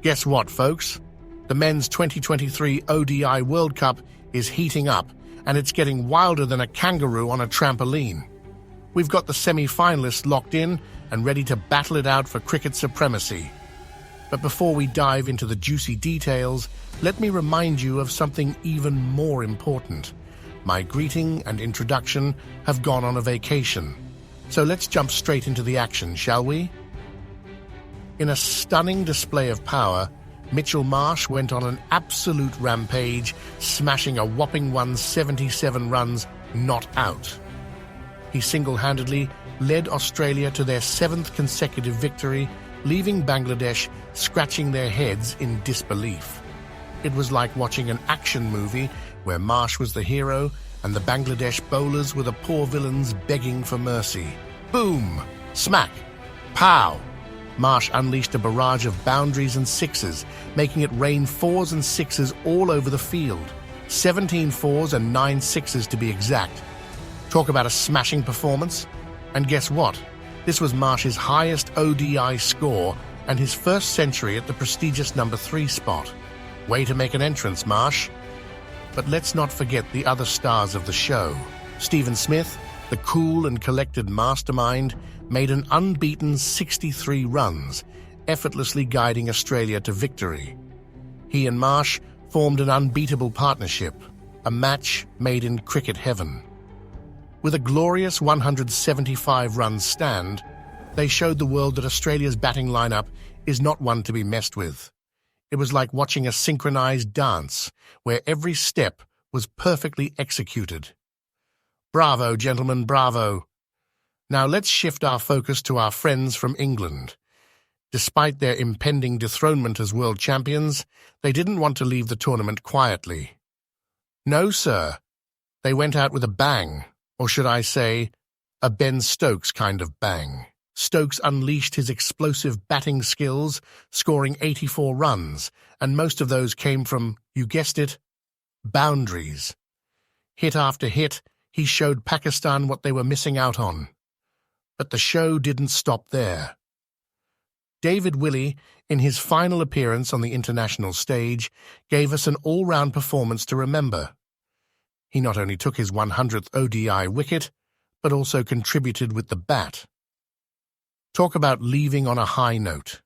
Guess what, folks? The men's 2023 ODI World Cup is heating up, and it's getting wilder than a kangaroo on a trampoline. We've got the semi-finalists locked in and ready to battle it out for cricket supremacy. But before we dive into the juicy details, let me remind you of something even more important. My greeting and introduction have gone on a vacation. So let's jump straight into the action, shall we? In a stunning display of power, Mitchell Marsh went on an absolute rampage, smashing a whopping 177 runs not out. He single-handedly led Australia to their 7th consecutive victory, leaving Bangladesh scratching their heads in disbelief. It was like watching an action movie where Marsh was the hero and the Bangladesh bowlers were the poor villains begging for mercy. Boom! Smack! Pow! Marsh unleashed a barrage of boundaries and sixes, making it rain 4s and 6s all over the field. 17 4s and 9 6s to be exact. Talk about a smashing performance. And guess what? This was Marsh's highest ODI score and his first century at the prestigious number 3 spot. Way to make an entrance, Marsh. But let's not forget the other stars of the show. Stephen Smith, the cool and collected mastermind, made an unbeaten 63 runs, effortlessly guiding Australia to victory. He and Marsh formed an unbeatable partnership, a match made in cricket heaven. With a glorious 175-run stand, they showed the world that Australia's batting lineup is not one to be messed with. It was like watching a synchronized dance, where every step was perfectly executed. Bravo, gentlemen, bravo. Now let's shift our focus to our friends from England. Despite their impending dethronement as world champions, they didn't want to leave the tournament quietly. No, sir. They went out with a bang, or should I say, a Ben Stokes kind of bang. Stokes unleashed his explosive batting skills, scoring 84 runs, and most of those came from, you guessed it, boundaries. Hit after hit, he showed Pakistan what they were missing out on. But the show didn't stop there. David Willey, in his final appearance on the international stage, gave us an all-round performance to remember. He not only took his 100th ODI wicket, but also contributed with the bat. Talk about leaving on a high note.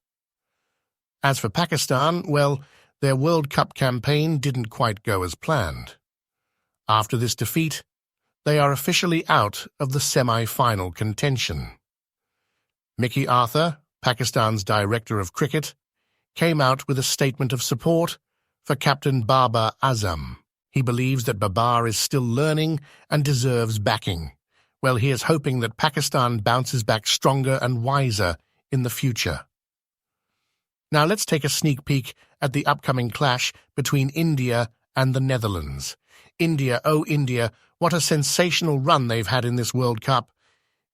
As for Pakistan, well, their World Cup campaign didn't quite go as planned. After this defeat, they are officially out of the semi-final contention. Mickey Arthur, Pakistan's director of cricket, came out with a statement of support for Captain Babar Azam. He believes that Babar is still learning and deserves backing. Well, he is hoping that Pakistan bounces back stronger and wiser in the future. Now let's take a sneak peek at the upcoming clash between India and the Netherlands. India, oh India, what a sensational run they've had in this World Cup.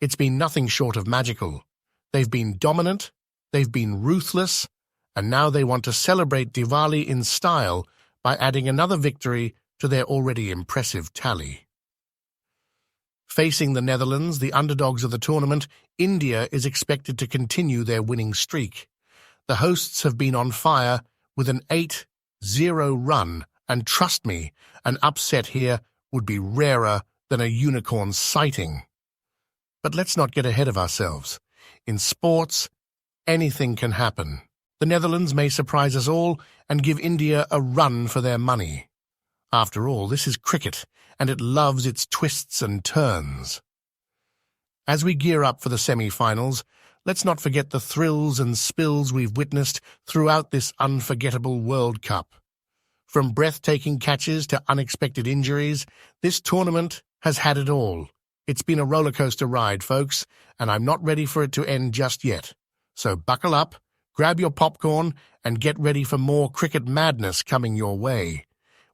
It's been nothing short of magical. They've been dominant, they've been ruthless, and now they want to celebrate Diwali in style by adding another victory to their already impressive tally. Facing the Netherlands, the underdogs of the tournament, India is expected to continue their winning streak. The hosts have been on fire with an 8-0 run, and trust me, an upset here would be rarer than a unicorn sighting. But let's not get ahead of ourselves. In sports, anything can happen. The Netherlands may surprise us all and give India a run for their money. After all, this is cricket, and it loves its twists and turns. As we gear up for the semi-finals, let's not forget the thrills and spills we've witnessed throughout this unforgettable World Cup. From breathtaking catches to unexpected injuries, this tournament has had it all. It's been a rollercoaster ride, folks, and I'm not ready for it to end just yet. So buckle up, grab your popcorn, and get ready for more cricket madness coming your way.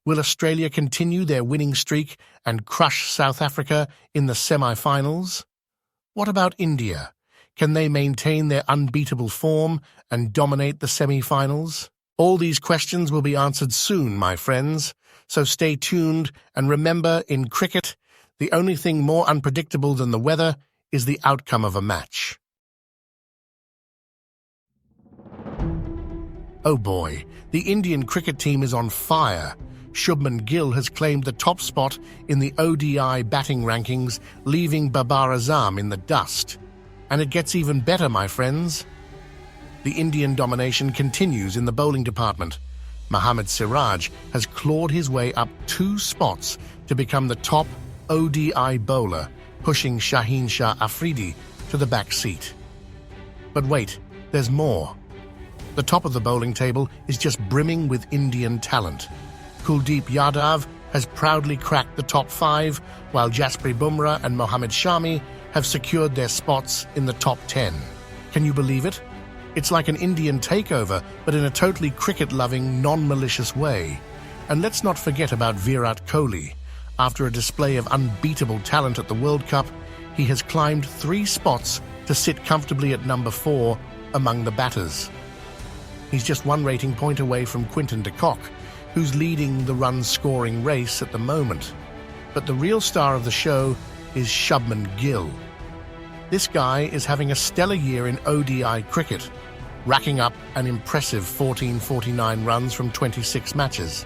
Will Australia continue their winning streak and crush South Africa in the semi-finals? What about India? Can they maintain their unbeatable form and dominate the semi-finals? All these questions will be answered soon, my friends, so stay tuned and remember, in cricket, the only thing more unpredictable than the weather is the outcome of a match. Oh boy, the Indian cricket team is on fire. Shubman Gill has claimed the top spot in the ODI batting rankings, leaving Babar Azam in the dust. And it gets even better, my friends. The Indian domination continues in the bowling department. Mohammad Siraj has clawed his way up 2 spots to become the top ODI bowler, pushing Shaheen Shah Afridi to the back seat. But wait, there's more. The top of the bowling table is just brimming with Indian talent. Kuldeep Yadav has proudly cracked the top 5, while Jasprit Bumrah and Mohammad Shami have secured their spots in the top 10. Can you believe it? It's like an Indian takeover, but in a totally cricket-loving, non-malicious way. And let's not forget about Virat Kohli. After a display of unbeatable talent at the World Cup, he has climbed 3 spots to sit comfortably at number 4 among the batters. He's just 1 rating point away from Quinton de Kock, who's leading the run-scoring race at the moment. But the real star of the show is Shubman Gill. This guy is having a stellar year in ODI cricket, racking up an impressive 1449 runs from 26 matches.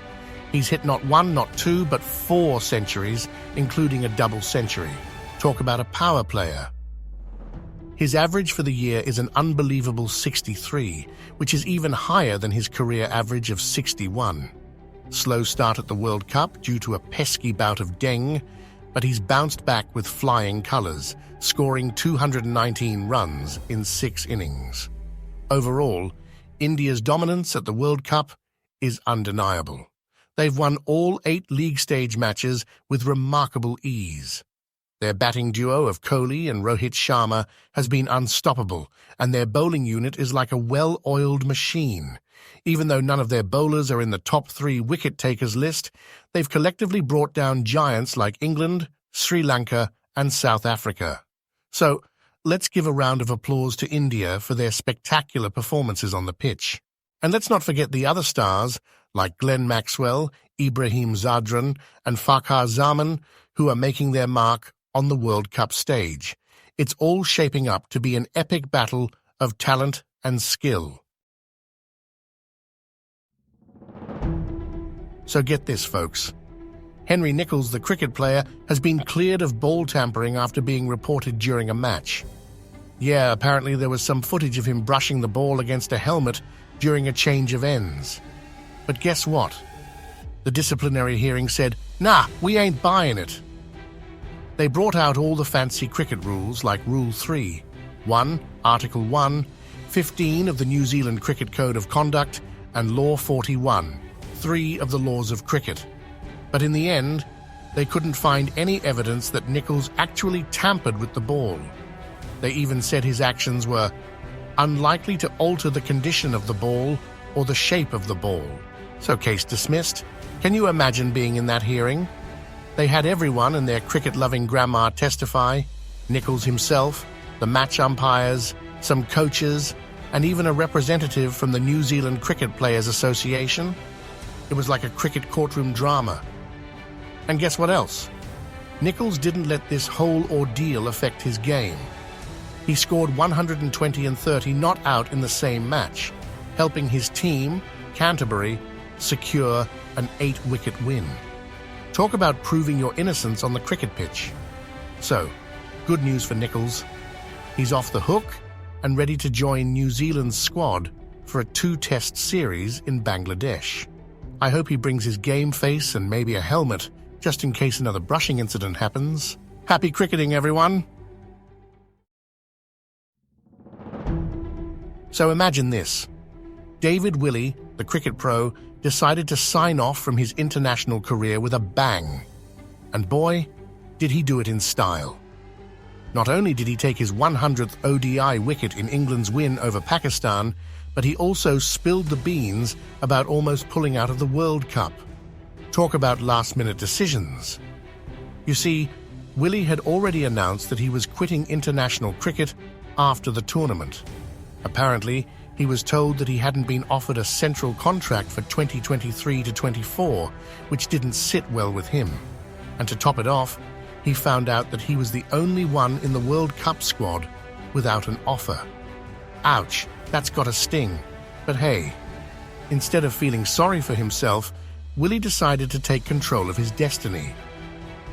He's hit not 1, not 2, but 4 centuries, including a double century. Talk about a power player. His average for the year is an unbelievable 63, which is even higher than his career average of 61. Slow start at the World Cup due to a pesky bout of dengue, but he's bounced back with flying colours, scoring 219 runs in 6 innings. Overall, India's dominance at the World Cup is undeniable. They've won all 8 league stage matches with remarkable ease. Their batting duo of Kohli and Rohit Sharma has been unstoppable, and their bowling unit is like a well-oiled machine. Even though none of their bowlers are in the top 3 wicket-takers list, they've collectively brought down giants like England, Sri Lanka, and South Africa. So, let's give a round of applause to India for their spectacular performances on the pitch. And let's not forget the other stars, like Glenn Maxwell, Ibrahim Zadran, and Fakhar Zaman, who are making their mark on the World Cup stage. It's all shaping up to be an epic battle of talent and skill. So get this, folks. Henry Nichols, the cricket player, has been cleared of ball tampering after being reported during a match. Yeah, apparently there was some footage of him brushing the ball against a helmet during a change of ends. But guess what? The disciplinary hearing said, "Nah, we ain't buying it." They brought out all the fancy cricket rules like Rule 3, 1, Article 1, 15 of the New Zealand Cricket Code of Conduct, and Law 41, 3 of the laws of cricket. But in the end, they couldn't find any evidence that Nichols actually tampered with the ball. They even said his actions were unlikely to alter the condition of the ball or the shape of the ball. So case dismissed. Can you imagine being in that hearing? They had everyone and their cricket-loving grandma testify, Nichols himself, the match umpires, some coaches, and even a representative from the New Zealand Cricket Players Association. It was like a cricket courtroom drama. And guess what else? Nichols didn't let this whole ordeal affect his game. He scored 120 and 30 not out in the same match, helping his team, Canterbury, secure an 8-wicket win. Talk about proving your innocence on the cricket pitch. So, good news for Nichols. He's off the hook and ready to join New Zealand's squad for a 2-test series in Bangladesh. I hope he brings his game face and maybe a helmet, just in case another brushing incident happens. Happy cricketing, everyone! So imagine this. David Willey, the cricket pro, decided to sign off from his international career with a bang. And boy, did he do it in style. Not only did he take his 100th ODI wicket in England's win over Pakistan, but he also spilled the beans about almost pulling out of the World Cup. Talk about last-minute decisions. You see, Willey had already announced that he was quitting international cricket after the tournament. Apparently, he was told that he hadn't been offered a central contract for 2023 to 24, which didn't sit well with him. And to top it off, he found out that he was the only one in the World Cup squad without an offer. Ouch, that's got a sting. But hey, Instead of feeling sorry for himself, Willey decided to take control of his destiny.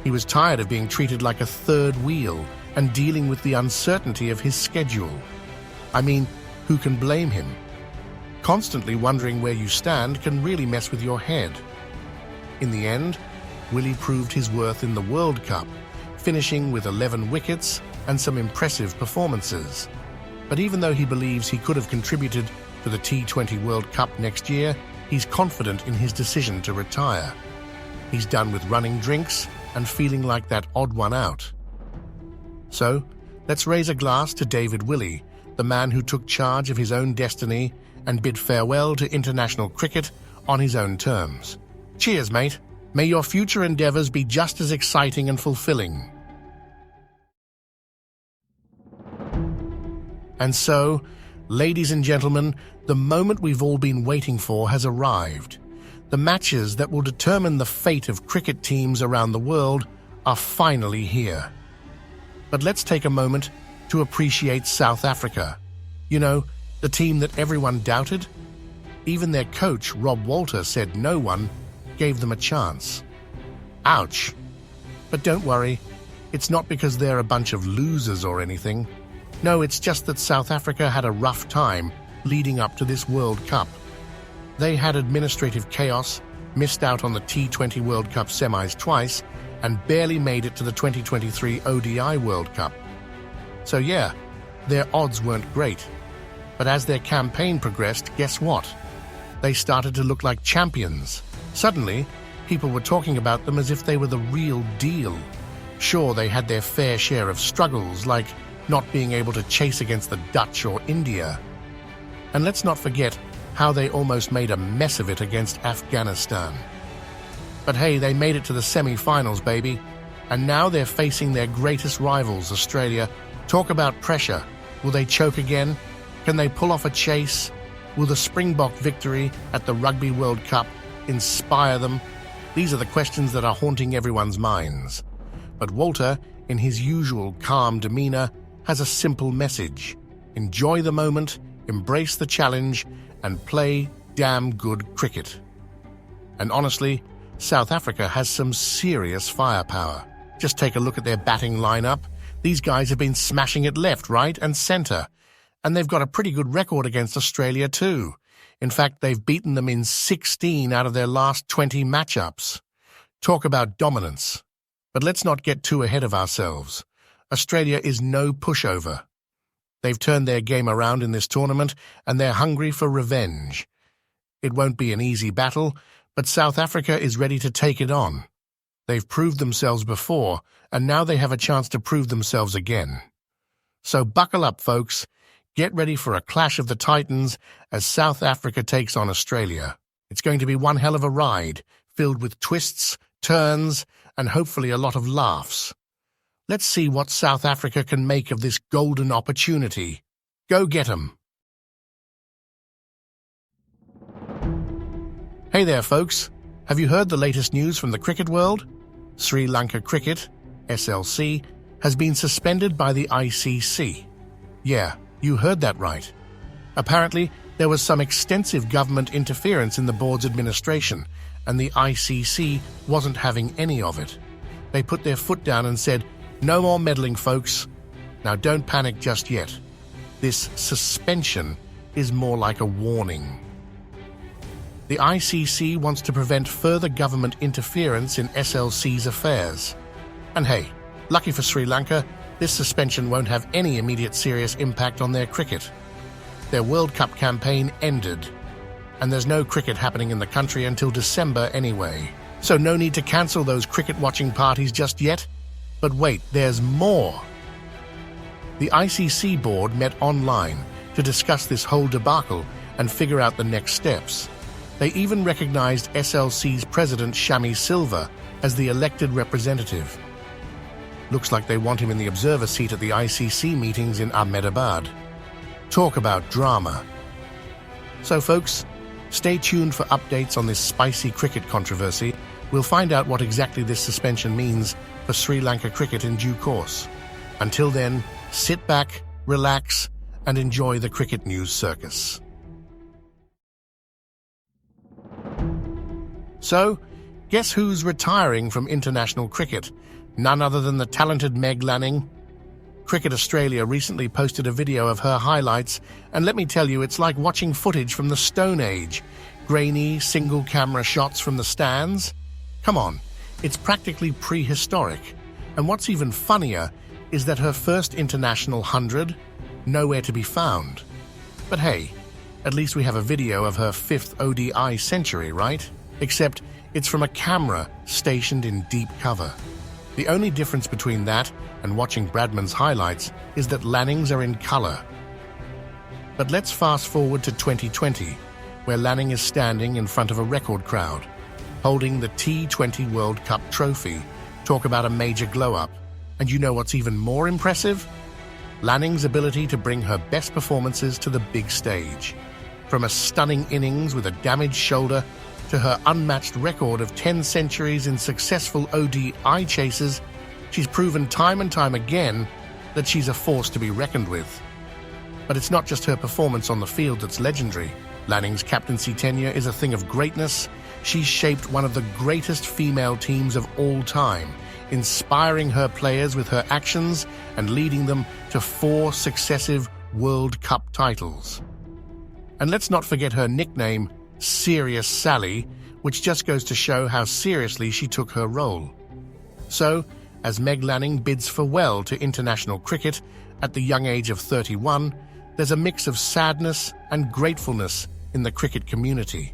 He was tired of being treated like a third wheel and dealing with the uncertainty of his schedule. I mean, who can blame him? Constantly wondering where you stand can really mess with your head. In the end, Willey proved his worth in the World Cup, finishing with 11 wickets and some impressive performances. But even though he believes he could have contributed to the T20 World Cup next year, he's confident in his decision to retire. He's done with running drinks and feeling like that odd one out. So, let's raise a glass to David Willey, the man who took charge of his own destiny and bid farewell to international cricket on his own terms. Cheers, mate. May your future endeavours be just as exciting and fulfilling. And so, ladies and gentlemen, the moment we've all been waiting for has arrived. The matches that will determine the fate of cricket teams around the world are finally here. But let's take a moment to appreciate South Africa. You know, the team that everyone doubted? Even their coach, Rob Walter, said no one gave them a chance. Ouch. But don't worry, it's not because they're a bunch of losers or anything. No, it's just that South Africa had a rough time leading up to this World Cup. They had administrative chaos, missed out on the T20 World Cup semis twice, and barely made it to the 2023 ODI World Cup. So yeah, their odds weren't great. But as their campaign progressed, guess what? They started to look like champions. Suddenly, people were talking about them as if they were the real deal. Sure, they had their fair share of struggles, like not being able to chase against the Dutch or India. And let's not forget how they almost made a mess of it against Afghanistan. But hey, they made it to the semi-finals, baby. And now they're facing their greatest rivals, Australia. Talk about pressure. Will they choke again? Can they pull off a chase? Will the Springbok victory at the Rugby World Cup inspire them? These are the questions that are haunting everyone's minds. But Walter, in his usual calm demeanor, has a simple message. Enjoy the moment, embrace the challenge, and play damn good cricket. And honestly, South Africa has some serious firepower. Just take a look at their batting lineup. These guys have been smashing it left, right, and centre. And they've got a pretty good record against Australia too. In fact, they've beaten them in 16 out of their last 20 matchups. Talk about dominance. But let's not get too ahead of ourselves. Australia is no pushover. They've turned their game around in this tournament, and they're hungry for revenge. It won't be an easy battle, but South Africa is ready to take it on. They've proved themselves before, and now they have a chance to prove themselves again. So buckle up, folks. Get ready for a clash of the titans as South Africa takes on Australia. It's going to be one hell of a ride, filled with twists, turns, and hopefully a lot of laughs. Let's see what South Africa can make of this golden opportunity. Go get 'em! Hey there, folks. Have you heard the latest news from the cricket world? Sri Lanka Cricket, SLC, has been suspended by the ICC. Yeah, you heard that right. Apparently, there was some extensive government interference in the board's administration, and the ICC wasn't having any of it. They put their foot down and said, "No more meddling, folks." Now don't panic just yet. This suspension is more like a warning. The ICC wants to prevent further government interference in SLC's affairs. And hey, lucky for Sri Lanka, this suspension won't have any immediate serious impact on their cricket. Their World Cup campaign ended, and there's no cricket happening in the country until December anyway. So no need to cancel those cricket-watching parties just yet. But wait, there's more. The ICC board met online to discuss this whole debacle and figure out the next steps. They even recognized SLC's president Shami Silva as the elected representative. Looks like they want him in the observer seat at the ICC meetings in Ahmedabad. Talk about drama. So folks, stay tuned for updates on this spicy cricket controversy. We'll find out what exactly this suspension means for Sri Lanka cricket in due course. Until then, sit back, relax, and enjoy the cricket news circus. So, guess who's retiring from international cricket? None other than the talented Meg Lanning. Cricket Australia recently posted a video of her highlights, and let me tell you, it's like watching footage from the Stone Age. Grainy, single-camera shots from the stands. Come on, it's practically prehistoric. And what's even funnier is that her first international 100, nowhere to be found. But hey, at least we have a video of her 5th ODI century, right? Except it's from a camera stationed in deep cover. The only difference between that and watching Bradman's highlights is that Lanning's are in colour. But let's fast forward to 2020, where Lanning is standing in front of a record crowd, holding the T20 World Cup trophy. Talk about a major glow-up. And you know what's even more impressive? Lanning's ability to bring her best performances to the big stage. From a stunning innings with a damaged shoulder to her unmatched record of 10 centuries in successful ODI chases, she's proven time and time again that she's a force to be reckoned with. But it's not just her performance on the field that's legendary. Lanning's captaincy tenure is a thing of greatness. She's shaped one of the greatest female teams of all time, inspiring her players with her actions and leading them to 4 successive World Cup titles. And let's not forget her nickname, Serious Sally, which just goes to show how seriously she took her role. So, as Meg Lanning bids farewell to international cricket at the young age of 31, there's a mix of sadness and gratefulness in the cricket community.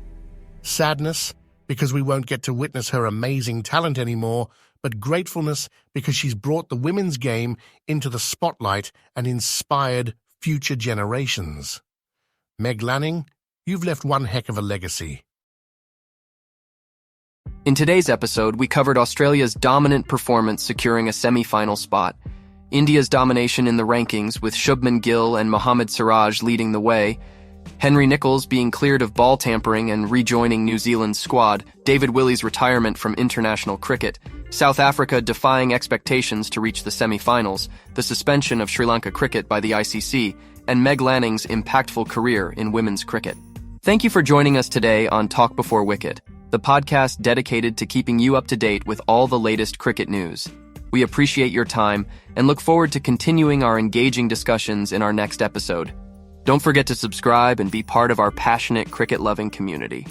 Sadness because we won't get to witness her amazing talent anymore, but gratefulness because she's brought the women's game into the spotlight and inspired future generations. Meg Lanning, you've left one heck of a legacy. In today's episode, we covered Australia's dominant performance securing a semi-final spot, India's domination in the rankings with Shubman Gill and Mohammad Siraj leading the way, Henry Nichols being cleared of ball tampering and rejoining New Zealand's squad, David Willey's retirement from international cricket, South Africa defying expectations to reach the semi-finals, the suspension of Sri Lanka cricket by the ICC, and Meg Lanning's impactful career in women's cricket. Thank you for joining us today on Talk Before Wicket, the podcast dedicated to keeping you up to date with all the latest cricket news. We appreciate your time and look forward to continuing our engaging discussions in our next episode. Don't forget to subscribe and be part of our passionate cricket-loving community.